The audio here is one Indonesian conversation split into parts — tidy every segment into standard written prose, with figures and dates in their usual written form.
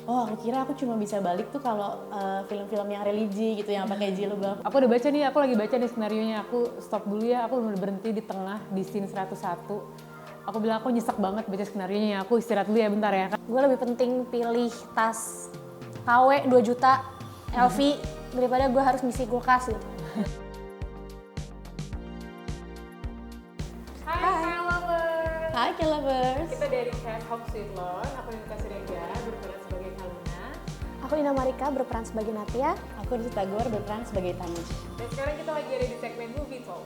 oh aku kira aku cuma bisa balik tuh kalau film-film yang religi gitu yang pakai jilbab. Aku udah baca nih, aku lagi baca nih skenarionya. Aku stop dulu ya, aku udah berhenti di tengah di scene 101. Aku bilang aku nyesek banget baca skenarionya, aku istirahat dulu ya bentar ya. Gue lebih penting pilih tas KW 2 juta LV daripada gue harus ngisi kulkas gitu. Hai lovers! Hai K-lovers. Kita dari cast Home Sweet Loan, aku Nita Siregar berperan sebagai Kaluna. Aku Ina Marika berperan sebagai Natia. Aku Rita Tagor berperan sebagai Tanish. Dan sekarang kita lagi ada di segmen Movie Talk.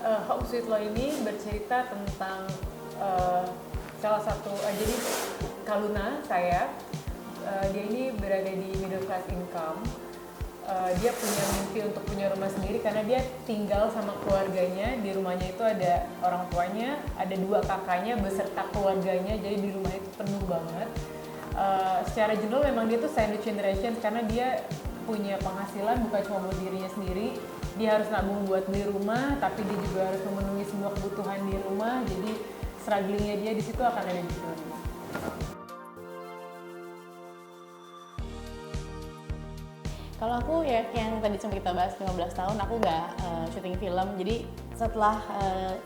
Home Sweet Loan ini bercerita tentang salah satu, jadi Kaluna, saya, dia ini berada di middle class income. Dia punya mimpi untuk punya rumah sendiri karena dia tinggal sama keluarganya. Di rumahnya itu ada orang tuanya, ada 2 kakaknya beserta keluarganya, jadi di rumah itu penuh banget. Secara general memang dia tuh sandwich generation karena dia punya penghasilan bukan cuma buat dirinya sendiri, dia harus nabung buat beli rumah, tapi dia juga harus memenuhi semua kebutuhan di rumah. Jadi strugglingnya dia di situ akan ada di film. Kalau aku ya yang tadi sempat kita bahas 15 tahun aku nggak syuting film. Jadi setelah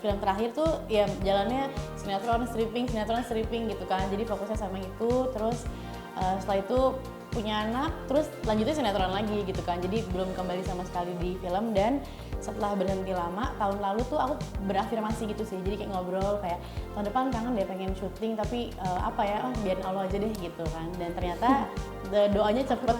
film terakhir tuh ya jalannya sinetron stripping gitu kan. Jadi fokusnya sama itu. Terus setelah itu punya anak, terus lanjutnya sinetron lagi gitu kan. Jadi belum kembali sama sekali di film. Dan setelah berhenti lama, tahun lalu tuh aku berafirmasi gitu sih. Jadi kayak ngobrol kayak tahun depan kangen deh pengen syuting, tapi apa ya, biarin Allah aja deh gitu kan. Dan ternyata doanya cepet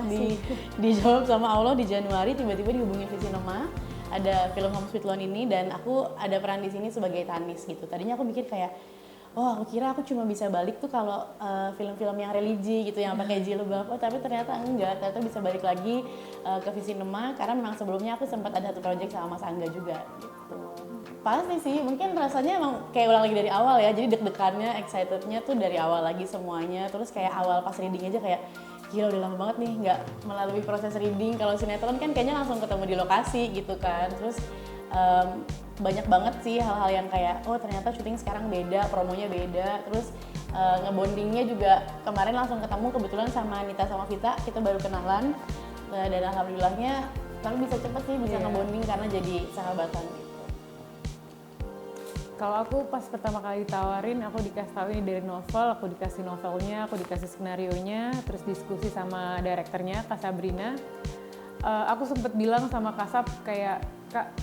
dijawab sama Allah di Januari, tiba-tiba dihubungi Visinema, ada film Home Sweet Loan ini dan aku ada peran di sini sebagai Tanis gitu. Tadinya aku mikir kayak, oh aku kira aku cuma bisa balik tuh kalau film-film yang religi gitu yang pakai jilbab. Oh tapi ternyata enggak, ternyata bisa balik lagi ke Visinema karena memang sebelumnya aku sempat ada satu project sama Mas Angga juga gitu. Pasti sih, mungkin rasanya emang kayak ulang lagi dari awal ya, jadi deg-degannya, excitednya tuh dari awal lagi semuanya. Terus kayak awal pas reading aja kayak, gila udah lama banget nih nggak melalui proses reading. Kalau sinetron kan kayaknya langsung ketemu di lokasi gitu kan. Terus banyak banget sih hal-hal yang kayak, oh ternyata syuting sekarang beda, promonya beda. Terus ngebondingnya juga kemarin langsung ketemu kebetulan sama Nita sama Vita, kita baru kenalan. Dan alhamdulillahnya kami bisa cepet sih bisa ngebonding karena jadi sahabatan gitu. Kalau aku pas pertama kali ditawarin, aku dikasih tahu ini dari novel, aku dikasih novelnya, aku dikasih skenarionya, terus diskusi sama direkturnya, Kak Sabrina. Aku sempet bilang sama Kasab kayak, Kak,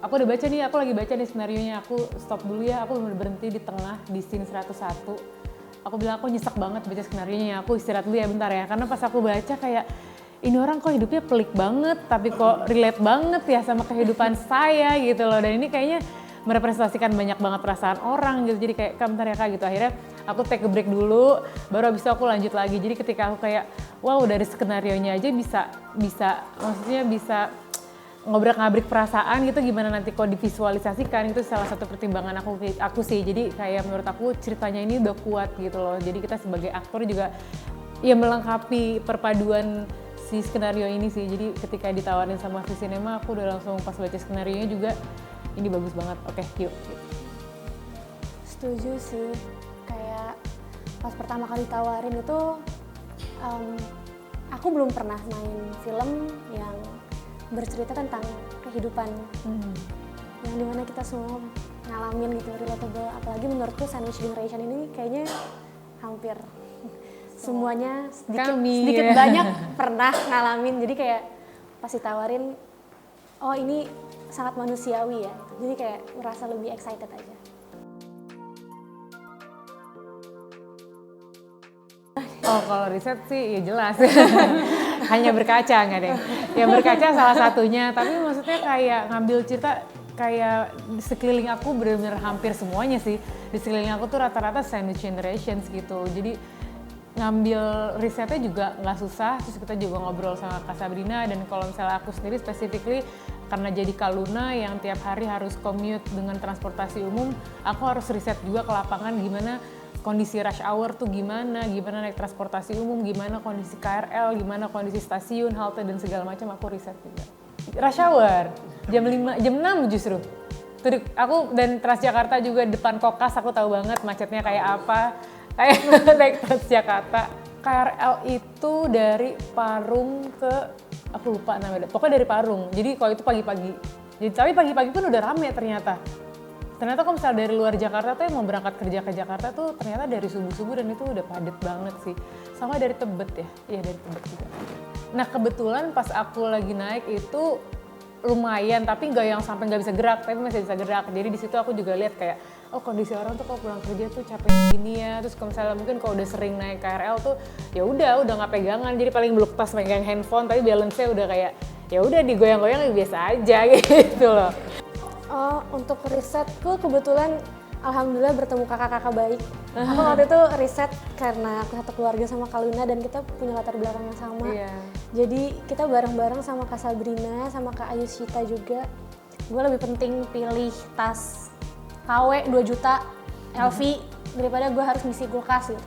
aku udah baca nih, aku lagi baca nih skenarionya, aku stop dulu ya, aku berhenti di tengah di scene 101. Aku bilang aku nyesek banget baca skenarionya, aku istirahat dulu ya bentar ya, karena pas aku baca kayak, ini orang kok hidupnya pelik banget, tapi kok relate banget ya sama kehidupan saya gitu loh, dan ini kayaknya merepresentasikan banyak banget perasaan orang gitu. Jadi kayak bentar ya Kak gitu, akhirnya aku take a break dulu, baru abis itu aku lanjut lagi. Jadi ketika aku kayak wow dari skenarionya aja bisa maksudnya bisa ngobrak-ngabrik perasaan gitu, gimana nanti kok divisualisasikan, itu salah satu pertimbangan aku sih. Jadi kayak menurut aku ceritanya ini udah kuat gitu loh, jadi kita sebagai aktor juga ya melengkapi perpaduan si skenario ini sih. Jadi ketika ditawarin sama Visinema, aku udah langsung pas baca skenarionya juga ini bagus banget, oke yuk. Setuju sih, kayak pas pertama kali tawarin itu aku belum pernah main film yang bercerita tentang kehidupan yang dimana kita semua ngalamin gitu, relatable. Apalagi menurutku sandwich generation ini kayaknya hampir semuanya sedikit banyak pernah ngalamin. Jadi kayak pas ditawarin, oh ini sangat manusiawi ya, jadi kayak ngerasa lebih excited aja. Oh kalau riset sih ya jelas, hanya berkaca nggak deh, ya berkaca salah satunya, tapi maksudnya kayak ngambil cerita kayak di sekeliling aku benar-benar hampir semuanya sih, di sekeliling aku tuh rata-rata sandwich generations gitu, jadi ngambil risetnya juga nggak susah. Terus kita juga ngobrol sama Kak Sabrina, dan kalau misalnya aku sendiri specifically karena jadi Kaluna yang tiap hari harus commute dengan transportasi umum, aku harus riset juga ke lapangan gimana kondisi rush hour tuh gimana naik transportasi umum, gimana kondisi KRL, gimana kondisi stasiun, halte dan segala macam aku riset juga. Rush hour jam 5, jam 6 justru. Aku dan Transjakarta juga depan Kokas aku tahu banget macetnya kayak apa. Kayak naik Transjakarta. KRL itu dari Parung ke, aku lupa namanya, pokoknya dari Parung. Jadi kalau itu pagi-pagi. Jadi tapi pagi-pagi pun udah rame ternyata. Ternyata kalau misalnya dari luar Jakarta tuh yang mau berangkat kerja ke Jakarta tuh ternyata dari subuh-subuh dan itu udah padet banget sih. Sama dari Tebet ya, iya dari Tebet juga. Nah kebetulan pas aku lagi naik itu lumayan, tapi nggak yang sampai nggak bisa gerak, tapi masih bisa gerak. Jadi di situ aku juga lihat kayak, oh kondisi orang tuh kalau pulang kerja tuh capek gini ya. Terus kalau misalnya mungkin kalau udah sering naik KRL tuh, ya udah nggak pegangan. Jadi paling meluk tas megang handphone, tapi balance-nya udah kayak, ya udah digoyang-goyang biasa aja gitu loh. Oh, untuk risetku kebetulan alhamdulillah bertemu kakak-kakak baik. Aku waktu itu riset karena aku satu keluarga sama Kak Luna dan kita punya latar belakang yang sama. Iya. Jadi kita bareng-bareng sama Kak Sabrina, sama Kak Ayushita juga. Gue lebih penting pilih tas KW 2 juta LV daripada gue harus ngisi kulkas gitu.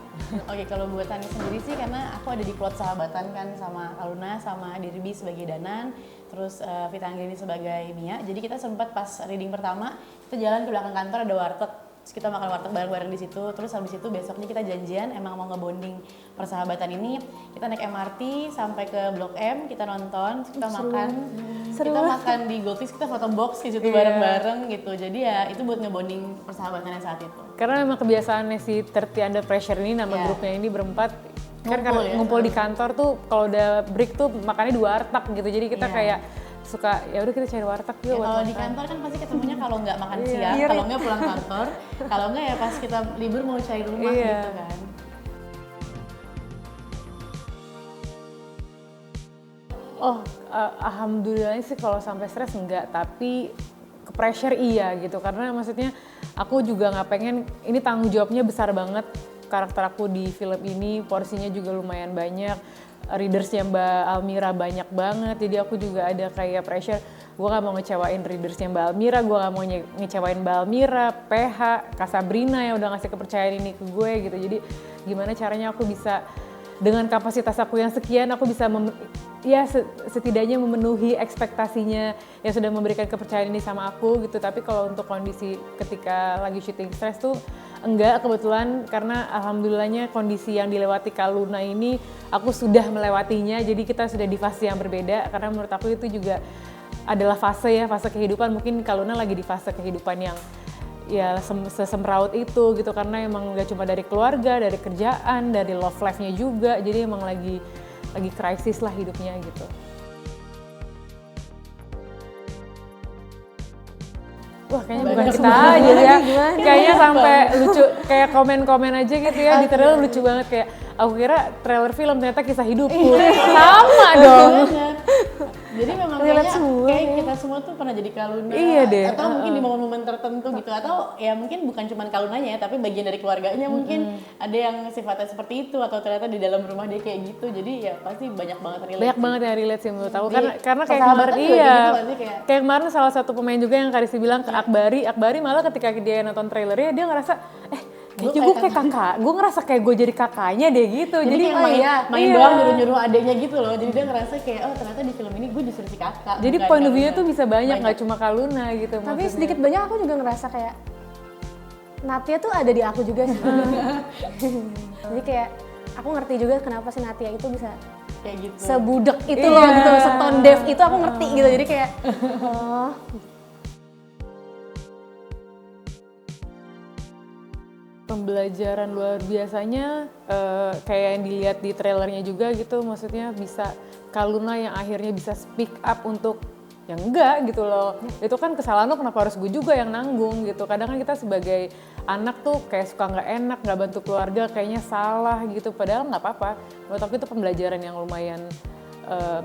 Oke, kalau buat Tani sendiri sih karena aku ada di plot sahabatan kan sama Aluna, sama Dirbi sebagai Danan, terus Vita Anggrini sebagai Mia. Jadi kita sempat pas reading pertama, kita jalan ke belakang kantor ada warteg. Terus kita makan warteg bareng-bareng di situ. Terus habis itu besoknya kita janjian emang mau ngebonding persahabatan ini. Kita naik MRT sampai ke Blok M, kita nonton, kita makan. Kita makan di Goldfish, kita foto box di situ bareng-bareng gitu. Jadi ya itu buat ngebonding persahabatannya saat itu. Karena memang kebiasaannya si 30 Under Pressure ini, nama grupnya ini berempat. Kan ngumpul di kantor tuh kalau udah break tuh makannya 2 warteg gitu. Jadi kita kayak suka ya udah kita cari warteg yuk. Kalau di kantor kan pasti ketemunya kalau nggak makan siang, kalau nggak pulang kantor, kalau nggak ya pas kita libur mau cari rumah gitu kan. Oh, alhamdulillah sih kalau sampai stres enggak, tapi ke pressure iya gitu. Karena maksudnya aku juga nggak pengen, ini tanggung jawabnya besar banget. Karakter aku di film ini porsinya juga lumayan banyak. Readersnya Mbak Almira banyak banget, jadi aku juga ada kayak pressure. Gue gak mau ngecewain readersnya Mbak Almira, gue gak mau ngecewain Mbak Almira, PH, Kak Sabrina yang udah ngasih kepercayaan ini ke gue gitu. Jadi gimana caranya aku bisa, dengan kapasitas aku yang sekian, aku bisa setidaknya memenuhi ekspektasinya yang sudah memberikan kepercayaan ini sama aku gitu. Tapi kalau untuk kondisi ketika lagi syuting stres tuh enggak, kebetulan karena alhamdulillahnya kondisi yang dilewati Kak Luna ini aku sudah melewatinya, jadi kita sudah di fase yang berbeda. Karena menurut aku itu juga adalah fase kehidupan. Mungkin Kak Luna lagi di fase kehidupan yang ya sesemraut itu gitu, karena emang gak cuma dari keluarga, dari kerjaan, dari love life-nya juga, jadi emang lagi krisis lah hidupnya gitu. Wah kayaknya bukan kita aja ya, kayaknya sampai lucu, kayak komen-komen aja gitu ya, di trailer lucu banget, kayak aku kira trailer film ternyata kisah hidupku. Sama dong. Jadi memang kayak kita semua tuh pernah jadi Kak Luna, iya deh. Atau mungkin di momen-momen tertentu gitu, atau ya mungkin bukan cuma Kak Lunanya tapi bagian dari keluarganya mungkin ada yang sifatnya seperti itu, atau ternyata di dalam rumah dia kayak gitu. Jadi ya pasti banyak banget relate. Banyak banget yang relate sih menurut aku, karena kayak kemarin kayak kemarin salah satu pemain juga yang Karisi bilang ke Akbari malah ketika dia nonton trailernya dia ngerasa kayaknya gue kayak kakak, gue ngerasa kayak gue jadi kakaknya deh gitu. Jadi main doang nyuruh-nyuruh adeknya gitu loh. Jadi dia ngerasa kayak ternyata di film ini gue justru si kakak. Jadi point of view tuh bisa banyak, nggak cuma Kak Luna gitu. Tapi sedikit banyak aku juga ngerasa kayak Natia tuh ada di aku juga sih. Jadi kayak aku ngerti juga kenapa si Natia itu bisa kayak gitu. Sebudek itu loh gitu, setone deaf itu aku ngerti gitu. Jadi kayak pembelajaran luar biasanya kayak yang dilihat di trailernya juga gitu, maksudnya bisa Kak Luna yang akhirnya bisa speak up untuk yang enggak gitu loh. Itu kan kesalahan lo, kenapa harus gue juga yang nanggung gitu. Kadang kan kita sebagai anak tuh kayak suka nggak enak, nggak bantu keluarga, kayaknya salah gitu, padahal nggak apa-apa. Menurut aku itu pembelajaran yang lumayan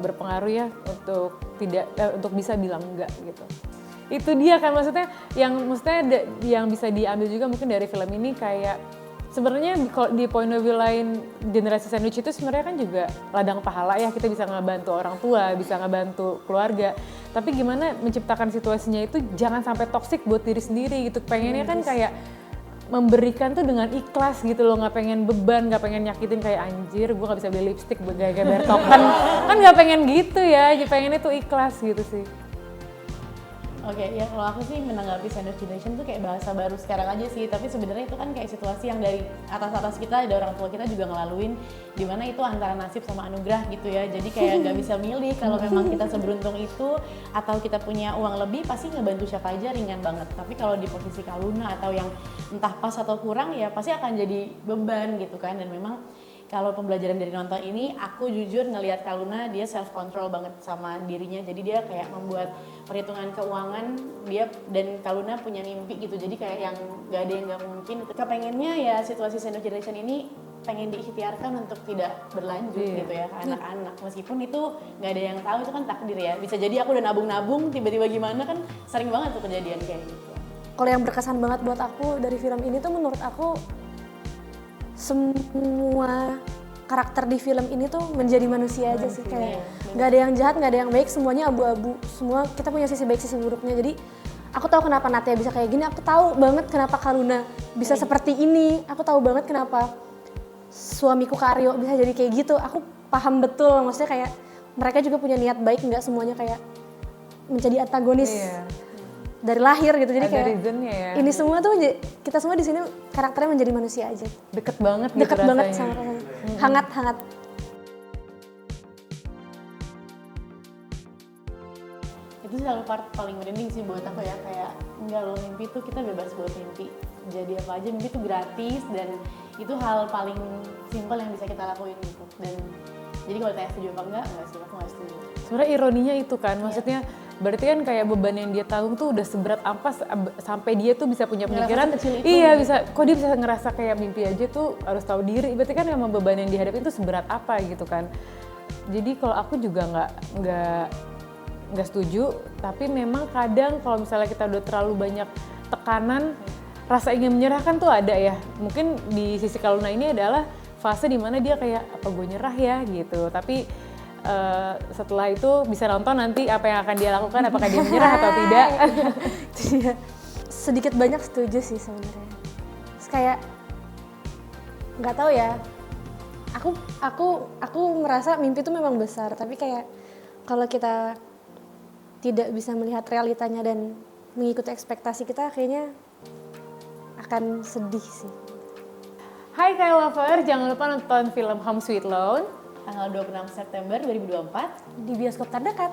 berpengaruh ya untuk bisa bilang enggak gitu. Itu dia kan maksudnya yang bisa diambil juga mungkin dari film ini, kayak sebenarnya di point of view lain generasi sandwich itu sebenarnya kan juga ladang pahala ya, kita bisa ngebantu orang tua, bisa ngebantu keluarga, tapi gimana menciptakan situasinya itu jangan sampai toksik buat diri sendiri gitu. Pengennya kan kayak memberikan tuh dengan ikhlas gitu loh, nggak pengen beban, nggak pengen nyakitin kayak anjir gue nggak bisa beli lipstick buat gaya bayar token kan nggak pengen gitu ya, pengennya tuh ikhlas gitu sih. Oke, ya kalau aku sih menanggapi sandwich generation tuh kayak bahasa baru sekarang aja sih, tapi sebenarnya itu kan kayak situasi yang dari atas-atas kita, dari orang tua kita juga ngelaluin, dimana itu antara nasib sama anugerah gitu ya, jadi kayak nggak bisa milih kalau memang kita seberuntung itu, atau kita punya uang lebih, pasti ngebantu siapa aja ringan banget, tapi kalau di posisi Kak Luna atau yang entah pas atau kurang ya pasti akan jadi beban gitu kan, dan memang kalau pembelajaran dari nonton ini, aku jujur ngelihat Kak Luna, dia self control banget sama dirinya. Jadi dia kayak membuat perhitungan keuangan dia, dan Kak Luna punya mimpi gitu. Jadi kayak yang gak ada yang gak mungkin. Kepengennya ya situasi sandwich generation ini pengen diikhtiarkan untuk tidak berlanjut gitu ya ke anak-anak. Meskipun itu gak ada yang tahu, itu kan takdir ya. Bisa jadi aku udah nabung-nabung, tiba-tiba gimana kan sering banget tuh kejadian kayak gitu. Kalau yang berkesan banget buat aku dari film ini tuh menurut aku semua karakter di film ini tuh menjadi manusia aja sih, kayak nggak ada yang jahat, nggak ada yang baik, semuanya abu-abu, semua kita punya sisi baik sisi buruknya. Jadi aku tahu kenapa Natya bisa kayak gini, aku tahu banget kenapa Kak Luna bisa seperti ini, aku tahu banget kenapa suamiku Kak Aryo bisa jadi kayak gitu, aku paham betul, maksudnya kayak mereka juga punya niat baik, nggak semuanya kayak menjadi antagonis dari lahir gitu. Jadi ada kayak reasonnya ya. ini semua tuh kita semua di sini karakternya menjadi manusia aja, Deket banget gitu deket banget rasanya. sama rasanya, hangat. Itu selalu part paling merinding sih buat aku ya, kayak enggak loh, mimpi tuh kita bebas buat mimpi, jadi apa aja mimpi tuh gratis, dan itu hal paling simpel yang bisa kita lakuin gitu. Dan jadi kalau tanya setuju apa enggak sih, aku nggak setuju. Sebenarnya ironinya itu kan, maksudnya berarti kan kayak beban yang dia tanggung tuh udah seberat apa sampai dia tuh bisa punya pemikiran, kecil itu iya gitu. bisa, kok dia bisa ngerasa kayak mimpi aja tuh harus tahu diri, berarti kan memang beban yang dihadapin tuh seberat apa gitu kan. Jadi kalau aku juga nggak setuju, tapi memang kadang kalau misalnya kita udah terlalu banyak tekanan, rasa ingin menyerah kan tuh ada ya. Mungkin di sisi Kak Luna ini adalah fase dimana dia kayak apa gue nyerah ya gitu, tapi setelah itu bisa nonton nanti apa yang akan dia lakukan, apakah dia menyerah atau tidak. Sedikit banyak setuju sih sebenarnya. Terus kayak nggak tahu ya, aku merasa mimpi itu memang besar, tapi kayak kalau kita tidak bisa melihat realitanya dan mengikuti ekspektasi kita, kayaknya akan sedih sih. Hai Kyle Lover, jangan lupa nonton film Home Sweet Loan Tanggal 26 September 2024 Di bioskop terdekat.